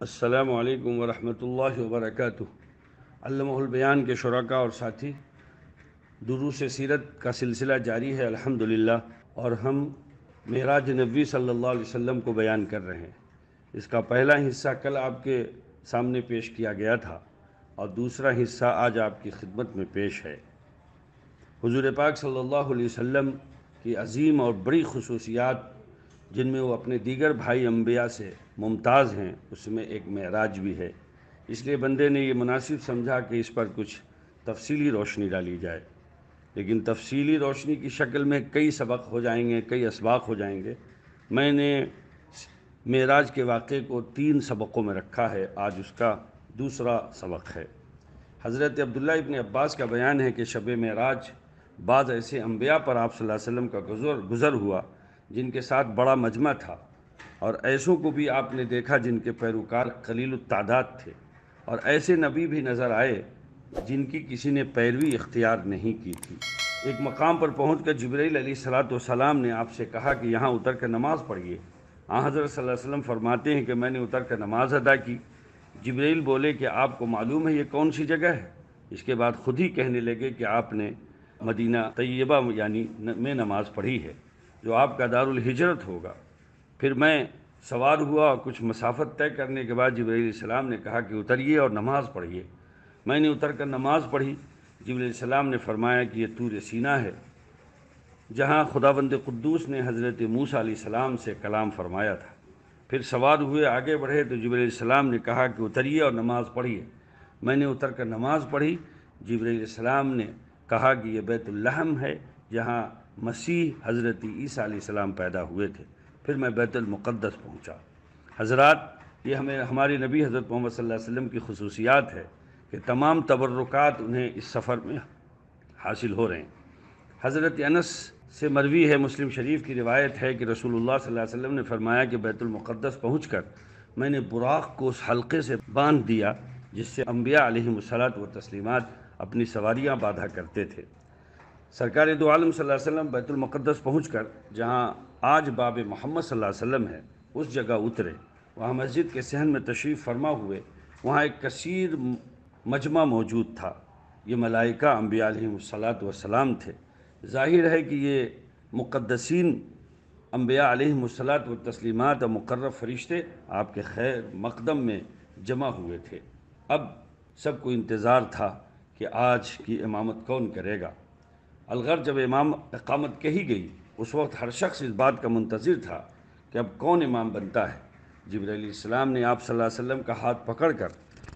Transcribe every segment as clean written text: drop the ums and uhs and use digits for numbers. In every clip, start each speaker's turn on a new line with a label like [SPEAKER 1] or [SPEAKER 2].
[SPEAKER 1] السلام علیکم ورحمۃ اللہ وبرکاتہ۔ علامہ البیان کے شرکاء اور ساتھی، دروس سیرت کا سلسلہ جاری ہے الحمدللہ، اور ہم معراج نبوی صلی اللہ علیہ وسلم کو بیان کر رہے ہیں۔ اس کا پہلا حصہ کل آپ کے سامنے پیش کیا گیا تھا اور دوسرا حصہ آج آپ کی خدمت میں پیش ہے۔ حضور پاک صلی اللہ علیہ وسلم کی عظیم اور بڑی خصوصیات جن میں وہ اپنے دیگر بھائی انبیاء سے ممتاز ہیں، اس میں ایک معراج بھی ہے۔ اس لیے بندے نے یہ مناسب سمجھا کہ اس پر کچھ تفصیلی روشنی ڈالی جائے، لیکن تفصیلی روشنی کی شکل میں کئی سبق ہو جائیں گے، کئی اسباق ہو جائیں گے۔ میں نے معراج کے واقعے کو 3 سبقوں میں رکھا ہے، آج اس کا دوسرا سبق ہے۔ حضرت عبداللہ ابن عباس کا بیان ہے کہ شب معراج بعض ایسے انبیاء پر آپ صلی اللہ علیہ وسلم کا گزر ہوا جن کے ساتھ بڑا مجمع تھا، اور ایسوں کو بھی آپ نے دیکھا جن کے پیروکار قلیل التعداد تھے، اور ایسے نبی بھی نظر آئے جن کی کسی نے پیروی اختیار نہیں کی تھی۔ ایک مقام پر پہنچ کر جبرائیل علیہ السلام نے آپ سے کہا کہ یہاں اتر کر نماز پڑھیے۔ حضرت صلی اللہ علیہ وسلم فرماتے ہیں کہ میں نے اتر کر نماز ادا کی۔ جبرائیل بولے کہ آپ کو معلوم ہے یہ کون سی جگہ ہے؟ اس کے بعد خود ہی کہنے لگے کہ آپ نے مدینہ طیبہ یعنی میں نماز پڑھی ہے، جو آپ کا دار الہجرت ہوگا۔ پھر میں سوار ہوا اور کچھ مسافت طے کرنے کے بعد جبرائیل علیہ السلام نے کہا کہ اتریے اور نماز پڑھیے۔ میں نے اتر کر نماز پڑھی۔ جبرائیل علیہ السلام نے فرمایا کہ یہ طور سینا ہے، جہاں خداوند قدوس نے حضرت موسیٰ علیہ السلام سے کلام فرمایا تھا۔ پھر سوار ہوئے آگے بڑھے تو جبرائیل علیہ السلام نے کہا کہ اتریے اور نماز پڑھیے۔ میں نے اتر کر نماز پڑھی۔ جبرائیل علیہ السلام نے کہا کہ یہ بیت اللحم ہے، جہاں مسیح حضرت عیسیٰ علیہ السلام پیدا ہوئے تھے۔ پھر میں بیت المقدس پہنچا۔ حضرات، یہ ہمارے نبی حضرت محمد صلی اللہ علیہ وسلم کی خصوصیات ہے کہ تمام تبرکات انہیں اس سفر میں حاصل ہو رہے ہیں۔ حضرت انس سے مروی ہے، مسلم شریف کی روایت ہے کہ رسول اللہ صلی اللہ علیہ وسلم نے فرمایا کہ بیت المقدس پہنچ کر میں نے براق کو اس حلقے سے باندھ دیا جس سے انبیاء علیہم الصلاۃ و تسلیمات اپنی سواریاں باندھا کرتے تھے۔ سرکار دو عالم صلی اللہ علیہ وسلم بیت المقدس پہنچ کر جہاں آج باب محمد صلی اللہ علیہ وسلم ہے اس جگہ اترے، وہاں مسجد کے صحن میں تشریف فرما ہوئے۔ وہاں ایک کثیر مجمع موجود تھا، یہ ملائکہ انبیاء علیہم الصلاۃ والسلام تھے۔ ظاہر ہے کہ یہ مقدسین انبیاء علیہم الصلاۃ والتسلیمات اور مقرب فرشتے آپ کے خیر مقدم میں جمع ہوئے تھے۔ اب سب کو انتظار تھا کہ آج کی امامت کون کرے گا۔ الغرض جب اقامت کہی گئی اس وقت ہر شخص اس بات کا منتظر تھا کہ اب کون امام بنتا ہے۔ جبرائیل علیہ السلام نے آپ صلی اللہ علیہ وسلم کا ہاتھ پکڑ کر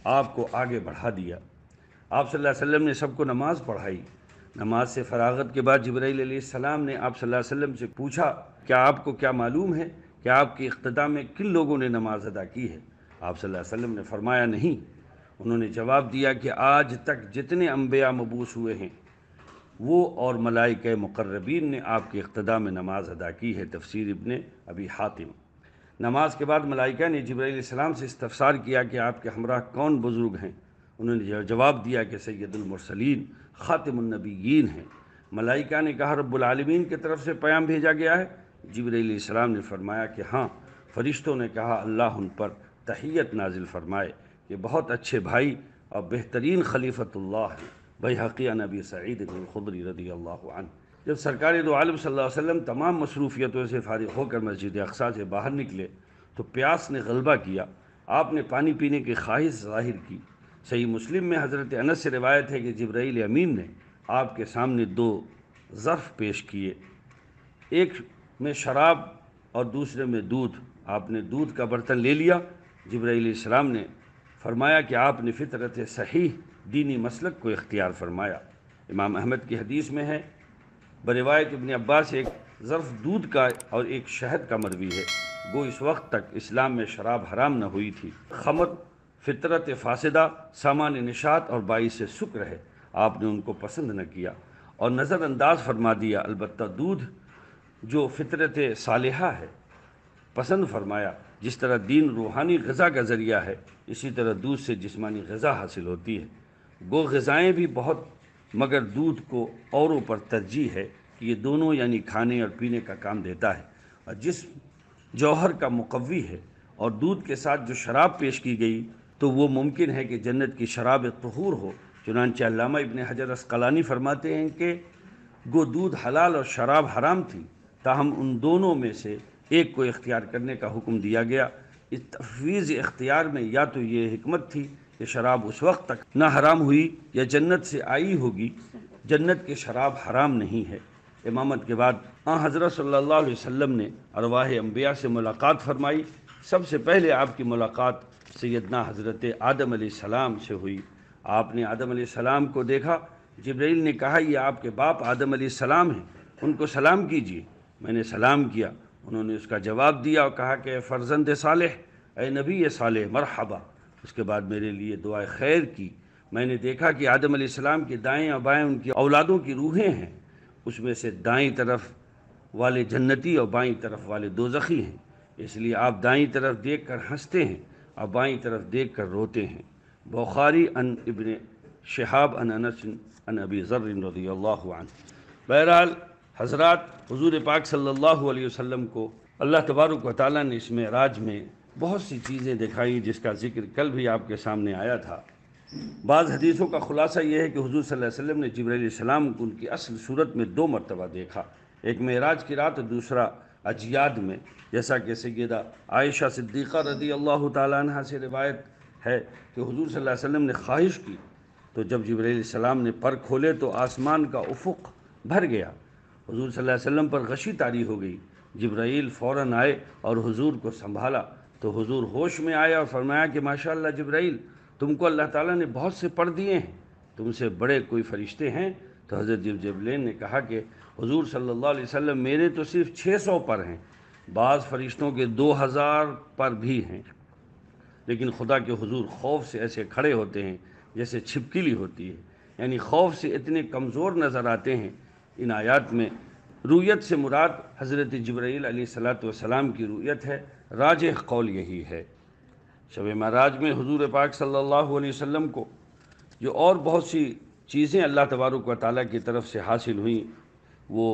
[SPEAKER 1] آپ کو آگے بڑھا دیا۔ آپ صلی اللہ علیہ وسلم نے سب کو نماز پڑھائی۔ نماز سے فراغت کے بعد جبرائیل علیہ السلام نے آپ صلی اللہ علیہ وسلم سے پوچھا، کیا آپ کو کیا معلوم ہے کہ آپ کی اقتداء میں کن لوگوں نے نماز ادا کی ہے؟ آپ صلی اللہ علیہ وسلم نے فرمایا نہیں۔ انہوں نے جواب دیا کہ آج تک جتنے انبیاء مبعوث ہوئے ہیں وہ اور ملائکہ مقربین نے آپ کی اقتداء میں نماز ادا کی ہے۔ تفسیر ابن ابی حاتم۔ نماز کے بعد ملائکہ نے جبرائیل علیہ السلام سے استفسار کیا کہ آپ کے ہمراہ کون بزرگ ہیں؟ انہوں نے جواب دیا کہ سید المرسلین خاتم النبیین ہیں۔ ملائکہ نے کہا رب العالمین کی طرف سے پیام بھیجا گیا ہے؟ جبرائیل علیہ السلام نے فرمایا کہ ہاں۔ فرشتوں نے کہا اللہ ان پر تحیت نازل فرمائے، کہ بہت اچھے بھائی اور بہترین خلیفۃ اللہ ہیں۔ بیہقی عن ابی سعید الخدری رضی اللہ عنہ۔ جب سرکار دو عالم صلی اللہ علیہ وسلم تمام مصروفیتوں سے فارغ ہو کر مسجد اقصیٰ سے باہر نکلے تو پیاس نے غلبہ کیا۔ آپ نے پانی پینے کی خواہش ظاہر کی۔ صحیح مسلم میں حضرت انس سے روایت ہے کہ جبرائیل امین نے آپ کے سامنے 2 ظرف پیش کیے، ایک میں شراب اور دوسرے میں دودھ۔ آپ نے دودھ کا برتن لے لیا۔ جبرائیل علیہ السلام نے فرمایا کہ آپ نے فطرت صحیح دینی مسلک کو اختیار فرمایا۔ امام احمد کی حدیث میں ہے بروایت ابن عباس ایک ظرف دودھ کا اور ایک شہد کا مروی ہے، گو اس وقت تک اسلام میں شراب حرام نہ ہوئی تھی۔ خمر فطرت فاسدہ، سامان نشاط اور باعث سکر ہے، آپ نے ان کو پسند نہ کیا اور نظر انداز فرما دیا۔ البتہ دودھ جو فطرت صالحہ ہے پسند فرمایا۔ جس طرح دین روحانی غذا کا ذریعہ ہے، اسی طرح دودھ سے جسمانی غذا حاصل ہوتی ہے۔ گو غذائیں بھی بہت، مگر دودھ کو اوروں پر ترجیح ہے کہ یہ دونوں یعنی کھانے اور پینے کا کام دیتا ہے اور جسم جوہر کا مقوی ہے اور دودھ کے ساتھ جو شراب پیش کی گئی تو وہ ممکن ہے کہ جنت کی شراب طہور ہو۔ چنانچہ علامہ ابن حجر عسقلانی فرماتے ہیں کہ گو دودھ حلال اور شراب حرام تھی، تاہم ان دونوں میں سے ایک کو اختیار کرنے کا حکم دیا گیا۔ اس تفویض اختیار میں یا تو یہ حکمت تھی کہ شراب اس وقت تک نہ حرام ہوئی یا جنت سے آئی ہوگی، جنت کی شراب حرام نہیں ہے۔ امامت کے بعد حضرت صلی اللہ علیہ وسلم نے ارواح انبیاء سے ملاقات فرمائی۔ سب سے پہلے آپ کی ملاقات سیدنا حضرت آدم علیہ السلام سے ہوئی۔ آپ نے آدم علیہ السلام کو دیکھا، جبرائیل نے کہا یہ آپ کے باپ آدم علیہ السلام ہیں، ان کو سلام کیجیے۔ میں نے سلام کیا، انہوں نے اس کا جواب دیا اور کہا کہ اے فرزند صالح، اے نبی صالح، مرحبا۔ اس کے بعد میرے لیے دعائے خیر کی۔ میں نے دیکھا کہ آدم علیہ السلام کے دائیں اور بائیں ان کی اولادوں کی روحیں ہیں، اس میں سے دائیں طرف والے جنتی اور بائیں طرف والے دوزخی ہیں، اس لیے آپ دائیں طرف دیکھ کر ہنستے ہیں اور بائیں طرف دیکھ کر روتے ہیں۔ بخاری ان ابن شہاب ان انس ان ابی ذر رضی اللہ عنہ۔ بہرحال حضرات، حضور پاک صلی اللہ علیہ وسلم کو اللہ تبارک و تعالیٰ نے اس معراج میں بہت سی چیزیں دکھائی، جس کا ذکر کل بھی آپ کے سامنے آیا تھا۔ بعض حدیثوں کا خلاصہ یہ ہے کہ حضور صلی اللہ علیہ وسلم نے جبرائیل علیہ السلام کو ان کی اصل صورت میں 2 مرتبہ دیکھا، ایک معراج کی رات اور دوسرا اجیاد میں، جیسا کہ سیدہ عائشہ صدیقہ رضی اللہ تعالیٰ عنہ سے روایت ہے کہ حضور صلی اللہ علیہ وسلم نے خواہش کی تو جب جبرائیل علیہ السلام نے پر کھولے تو آسمان کا افق بھر گیا، حضور صلی اللہ علیہ وسلم پر غشی طاری ہو گئی۔ جبرائیل فوراً آئے اور حضور کو سنبھالا تو حضور ہوش میں آئے اور فرمایا کہ ماشاءاللہ جبرائیل، تم کو اللہ تعالیٰ نے بہت سے پر دیے ہیں، تم سے بڑے کوئی فرشتے ہیں؟ تو حضرت جبرائیل نے کہا کہ حضور صلی اللہ علیہ وسلم، میرے تو صرف 600 پر ہیں، بعض فرشتوں کے 2000 پر بھی ہیں، لیکن خدا کے حضور خوف سے ایسے کھڑے ہوتے ہیں جیسے چھپکلی ہوتی ہے، یعنی خوف سے اتنے کمزور نظر آتے ہیں۔ ان آیات میں رؤیت سے مراد حضرت جبرائیل علیہ السلام کی رؤیت ہے، راجح قول یہی ہے۔ شب معراج میں حضور پاک صلی اللہ علیہ وسلم کو جو اور بہت سی چیزیں اللہ تبارک و تعالیٰ کی طرف سے حاصل ہوئیں وہ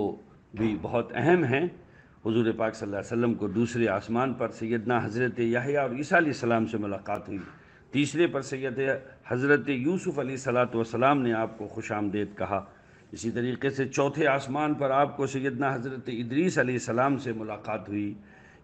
[SPEAKER 1] بھی بہت اہم ہیں۔ حضور پاک صلی اللہ علیہ وسلم کو دوسرے آسمان پر سیدنا حضرت یحییٰ اور عیسیٰ علیہ السلام سے ملاقات ہوئی، تیسرے پر حضرت یوسف علیہ السلام نے آپ کو خوش آمدید کہا، اسی طریقے سے چوتھے آسمان پر آپ کو سیدنا حضرت ادریس علیہ السلام سے ملاقات ہوئی،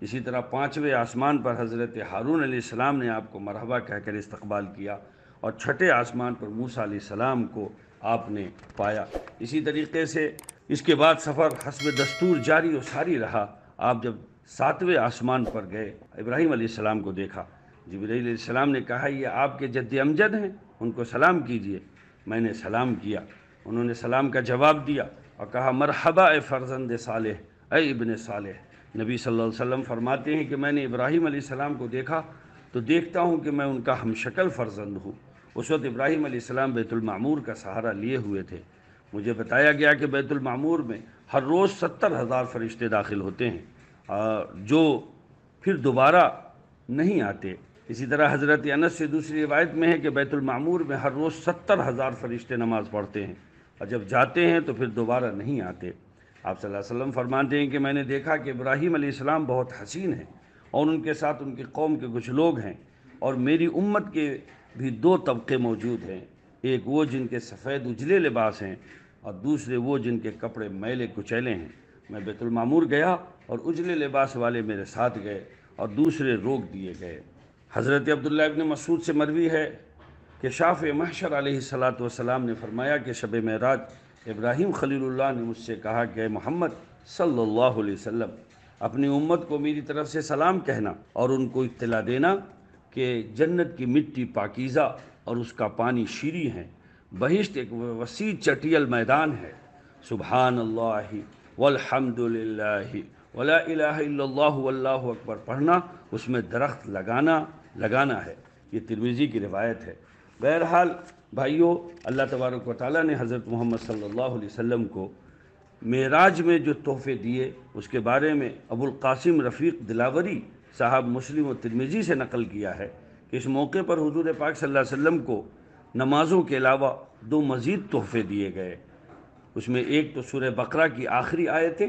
[SPEAKER 1] اسی طرح 5ویں آسمان پر حضرت ہارون علیہ السلام نے آپ کو مرحبا کہہ کر استقبال کیا، اور 6ٹھے آسمان پر موسیٰ علیہ السلام کو آپ نے پایا۔ اسی طریقے سے اس کے بعد سفر حسب دستور جاری و ساری رہا۔ آپ جب 7ویں آسمان پر گئے، ابراہیم علیہ السلام کو دیکھا، جبرائیل علیہ السلام نے کہا یہ آپ کے جد امجد ہیں، ان کو سلام کیجئے۔ میں نے سلام کیا، انہوں نے سلام کا جواب دیا اور کہا مرحبا اے فرزند صالح، اے ابن صالح۔ نبی صلی اللہ علیہ وسلم فرماتے ہیں کہ میں نے ابراہیم علیہ السلام کو دیکھا تو دیکھتا ہوں کہ میں ان کا ہم شکل فرزند ہوں۔ اس وقت ابراہیم علیہ السلام بیت المعمور کا سہارا لیے ہوئے تھے۔ مجھے بتایا گیا کہ بیت المعمور میں ہر روز 70,000 فرشتے داخل ہوتے ہیں جو پھر دوبارہ نہیں آتے۔ اسی طرح حضرت انس سے دوسری روایت میں ہے کہ بیت المعمور میں ہر روز 70,000 فرشتے نماز پڑھتے ہیں، اور جب جاتے ہیں تو پھر دوبارہ نہیں آتے۔ آپ صلی اللہ علیہ وسلم فرماتے ہیں کہ میں نے دیکھا کہ ابراہیم علیہ السلام بہت حسین ہیں، اور ان کے ساتھ ان کی قوم کے کچھ لوگ ہیں، اور میری امت کے بھی 2 طبقے موجود ہیں، ایک وہ جن کے سفید اجلے لباس ہیں، اور دوسرے وہ جن کے کپڑے میلے کچیلے ہیں۔ میں بیت المعمور گیا اور اجلے لباس والے میرے ساتھ گئے اور دوسرے روک دیے گئے۔ حضرت عبداللہ ابن مسعود سے مروی ہے کہ شاف محشر علیہ السلام نے فرمایا کہ شب معراج ابراہیم خلیل اللہ نے مجھ سے کہا کہ اے محمد صلی اللہ علیہ وسلم، اپنی امت کو میری طرف سے سلام کہنا اور ان کو اطلاع دینا کہ جنت کی مٹی پاکیزہ اور اس کا پانی شیریں ہے، بہشت ایک وسیع چٹیل میدان ہے، سبحان اللہ والحمد للہ ولا الہ الا اللہ واللہ اکبر پڑھنا، اس میں درخت لگانا ہے۔ یہ ترمذی کی روایت ہے۔ بہرحال بھائیو، اللہ تبارک و تعالیٰ نے حضرت محمد صلی اللہ علیہ وسلم کو معراج میں جو تحفے دیے اس کے بارے میں ابو القاسم رفیق دلاوری صاحب مسلم و ترمذی سے نقل کیا ہے کہ اس موقع پر حضور پاک صلی اللہ علیہ وسلم کو نمازوں کے علاوہ 2 مزید تحفے دیے گئے۔ اس میں ایک تو سورہ بقرہ کی آخری آیتیں،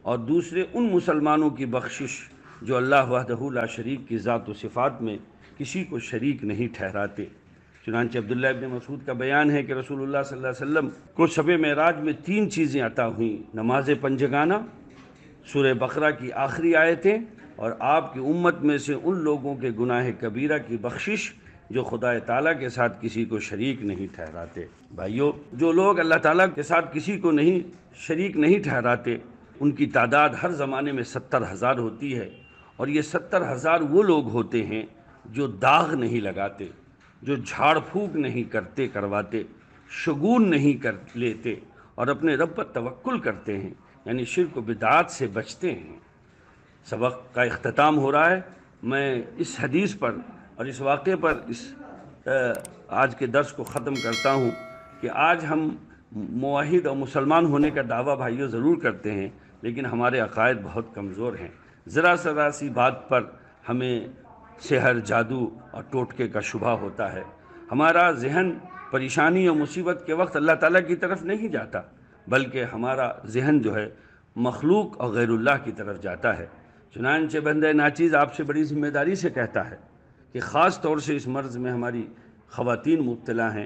[SPEAKER 1] اور دوسرے ان مسلمانوں کی بخشش جو اللہ وحدہ لا شریک کی ذات و صفات میں کسی کو شریک نہیں ٹھہراتے۔ چنانچہ عبداللہ ابن مسعود کا بیان ہے کہ رسول اللہ صلی اللہ علیہ وسلم کو شب معراج میں 3 چیزیں عطا ہوئیں: نماز پنجگانہ، سورہ بقرہ کی آخری آیتیں، اور آپ کی امت میں سے ان لوگوں کے گناہ کبیرہ کی بخشش جو خدا تعالیٰ کے ساتھ کسی کو شریک نہیں ٹھہراتے۔ بھائیو، جو لوگ اللہ تعالیٰ کے ساتھ کسی کو شریک نہیں ٹھہراتے، ان کی تعداد ہر زمانے میں 70,000 ہوتی ہے، اور یہ 70,000 وہ لوگ ہوتے ہیں جو داغ نہیں لگاتے، جو جھاڑ پھونک نہیں کرواتے، شگون نہیں کر لیتے، اور اپنے رب پر توکل کرتے ہیں، یعنی شرک و بدعات سے بچتے ہیں۔ سبق کا اختتام ہو رہا ہے۔ میں اس حدیث پر اور اس واقعے پر آج کے درس کو ختم کرتا ہوں کہ آج ہم موحد اور مسلمان ہونے کا دعویٰ بھائیوں ضرور کرتے ہیں، لیکن ہمارے عقائد بہت کمزور ہیں۔ ذرا سی بات پر ہمیں سحر، جادو اور ٹوٹکے کا شبہ ہوتا ہے۔ ہمارا ذہن پریشانی اور مصیبت کے وقت اللہ تعالیٰ کی طرف نہیں جاتا، بلکہ ہمارا ذہن جو ہے مخلوق اور غیر اللہ کی طرف جاتا ہے۔ چنانچہ بندہ ناچیز آپ سے بڑی ذمہ داری سے کہتا ہے کہ خاص طور سے اس مرض میں ہماری خواتین مبتلا ہیں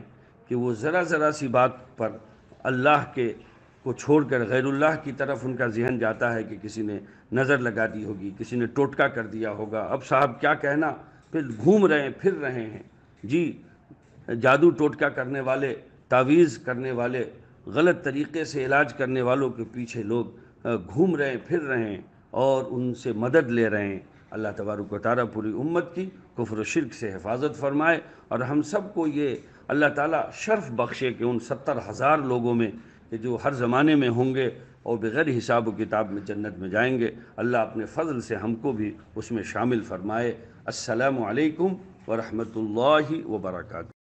[SPEAKER 1] کہ وہ ذرا سی بات پر اللہ کو چھوڑ کر غیر اللہ کی طرف ان کا ذہن جاتا ہے کہ کسی نے نظر لگا دی ہوگی، کسی نے ٹوٹکا کر دیا ہوگا، اب صاحب کیا کہنا، پھر گھوم رہے ہیں، پھر رہے ہیں۔ جی، جادو ٹوٹکا کرنے والے، تعویذ کرنے والے، غلط طریقے سے علاج کرنے والوں کے پیچھے لوگ گھوم رہے ہیں، پھر رہے ہیں اور ان سے مدد لے رہے ہیں۔ اللہ تبارک و تعالیٰ پوری امت کی کفر و شرک سے حفاظت فرمائے، اور ہم سب کو یہ اللہ تعالیٰ شرف بخشے کہ ان 70,000 لوگوں میں کہ جو ہر زمانے میں ہوں گے اور بغیر حساب و کتاب میں جنت میں جائیں گے، اللہ اپنے فضل سے ہم کو بھی اس میں شامل فرمائے۔ السلام علیکم ورحمۃ اللہ وبرکاتہ۔